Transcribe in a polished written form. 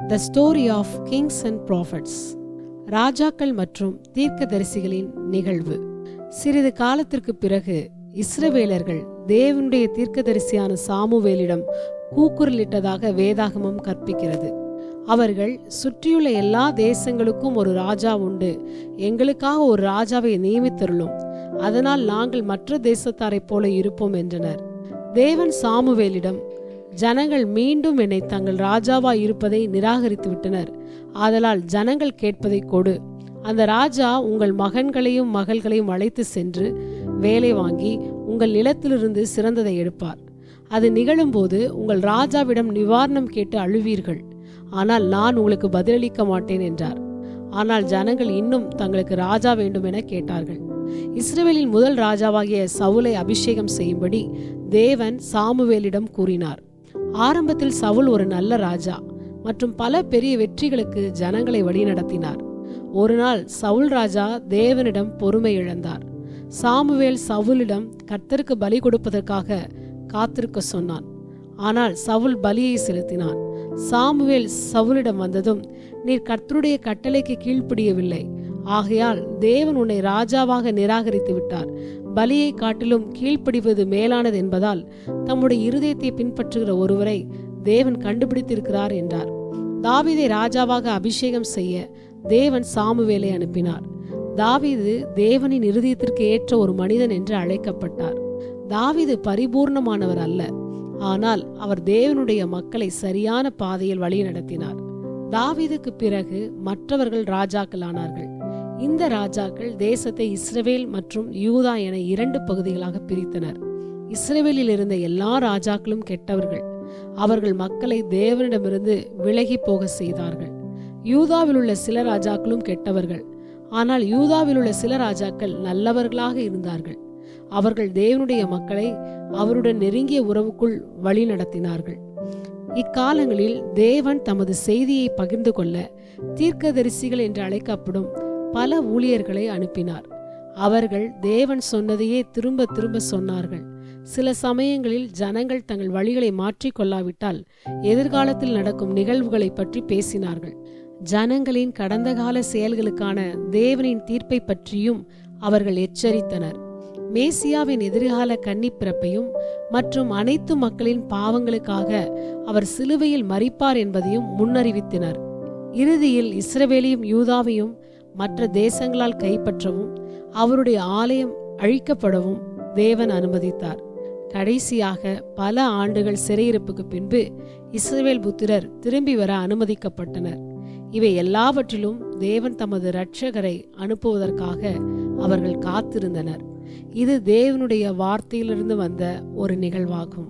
The story of kings and prophets. ராஜாக்கள் மற்றும் தீர்க்கதரிசிகளின் நிகழ்வு. சிறிது காலத்திற்கு பிறகு இஸ்ரவேலர்கள் தேவனுடைய தீர்க்கதரிசியான சாமுவேலிடம் கூக்குரலிட்டதாக வேதாகமம் கற்பிக்கிறது. அவர்கள் சுற்றியுள்ள எல்லா தேசங்களுக்கும் ஒரு ராஜா உண்டு, எங்களுக்காக ஒரு ராஜாவை நியமித்தருளும், அதனால் நாங்கள் மற்ற தேசத்தாரை போல இருப்போம் என்றனர். தேவன் சாமுவேலிடம், ஜனங்கள் மீண்டும் என்னை தங்கள் ராஜாவாய் இருப்பதை நிராகரித்து விட்டனர், ஆதலால் ஜனங்கள் கேட்பதை கொடு. அந்த ராஜா உங்கள் மகன்களையும் மகள்களையும் அழைத்து சென்று வேலை வாங்கி உங்கள் நிலத்திலிருந்து சிறந்ததை எடுப்பார். அது நிகழும்போது உங்கள் ராஜாவிடம் நிவாரணம் கேட்டு அழுவீர்கள், ஆனால் நான் உங்களுக்கு பதிலளிக்க மாட்டேன் என்றார். ஆனால் ஜனங்கள் இன்னும் தங்களுக்கு ராஜா வேண்டும் என கேட்டார்கள். இஸ்ரவேலின் முதல் ராஜாவாகிய சவுலை அபிஷேகம் செய்யும்படி தேவன் சாமுவேலிடம் கூறினார். ஆரம்பத்தில் சவுல் ஒரு நல்ல ராஜா மற்றும் பல பெரிய வெற்றிகளுக்கு ஜனங்களை வழிநடத்தினார். ஒரு நாள் சவுல் ராஜா தேவனிடம் பொறுமை இழந்தார். சாமுவேல் சவுலிடம் கர்த்தருக்கு பலி கொடுப்பதற்காக காத்திருக்க சொன்னான். ஆனால் சவுல் பலியை செலுத்தினான். சாமுவேல் சவுலிடம் வந்ததும், நீர் கர்த்தருடைய கட்டளைக்கு கீழ்ப்படியவில்லை, ஆகையால் தேவன் உன்னை ராஜாவாக நிராகரித்து விட்டார். பலியை காட்டிலும் கீழ்ப்படிவது மேலானது என்பதால் தம்முடைய இருதயத்தை பின்பற்றுகிற ஒருவரை தேவன் கண்டுபிடித்திருக்கிறார் என்றார். தாவீதை ராஜாவாக அபிஷேகம் செய்ய தேவன் சாமுவேலை அனுப்பினார். தாவீது தேவனின் இருதயத்திற்கு ஏற்ற ஒரு மனிதன் என்று அழைக்கப்பட்டார். தாவீது பரிபூர்ணமானவர் அல்ல, ஆனால் அவர் தேவனுடைய மக்களை சரியான பாதையில் வழி நடத்தினார். தாவீதுக்கு பிறகு மற்றவர்கள் ராஜாக்களானார்கள். இந்த ராஜாக்கள் தேசத்தை இஸ்ரவேல் மற்றும் யூதா என 2 பகுதிகளாக பிரித்தனர். இஸ்ரவேலில் இருந்த எல்லா ராஜாக்களும் கெட்டவர்கள். அவர்கள் மக்களை தேவனிடமிருந்து விலகி போக செய்தார்கள். யூதாவில் உள்ள சில ராஜாக்களும் கெட்டவர்கள், ஆனால் யூதாவில் உள்ள சில ராஜாக்கள் நல்லவர்களாக இருந்தார்கள். அவர்கள் தேவனுடைய மக்களை அவருடன் நெருங்கிய உறவுக்குள் வழி நடத்தினார்கள். இக்காலங்களில் தேவன் தமது செய்தியை பகிர்ந்து கொள்ள தீர்க்கதரிசிகள் என்று அழைக்கப்படும் பல ஊழியர்களை அனுப்பினார். அவர்கள் தேவன் சொன்னதையே திரும்ப திரும்ப சொன்னார்கள். சில சமயங்களில் ஜனங்கள் தங்கள் வழிகளை மாற்றிக்கொள்ளாவிட்டால் எதிர்காலத்தில் நடக்கும் நிகழ்வுகளை பற்றி பேசினார்கள். ஜனங்களின் கடந்த கால செயல்களுக்கான தேவனின் தீர்ப்பை பற்றியும் அவர்கள் எச்சரித்தனர். மேசியாவின் எதிர்கால கன்னிப்பிறப்பையும் மற்றும் அனைத்து மக்களின் பாவங்களுக்காக அவர் சிலுவையில் மரிப்பார் என்பதையும் முன்னறிவித்தனர். இறுதியில் இஸ்ரவேலையும் யூதாவையும் மற்ற தேசங்களால் கைப்பற்றவும் அவருடைய ஆலயம் அழிக்கப்படவும் தேவன் அனுமதித்தார். கடைசியாக பல ஆண்டுகள் சிறையிருப்புக்கு பின்பு இஸ்ரவேல் புத்திரர் திரும்பி வர அனுமதிக்கப்பட்டனர். இவை எல்லாவற்றிலும் தேவன் தமது இரட்சகரை அனுப்புவதற்காக அவர்கள் காத்திருந்தனர். இது தேவனுடைய வார்த்தையிலிருந்து வந்த ஒரு நிகழ்வாகும்.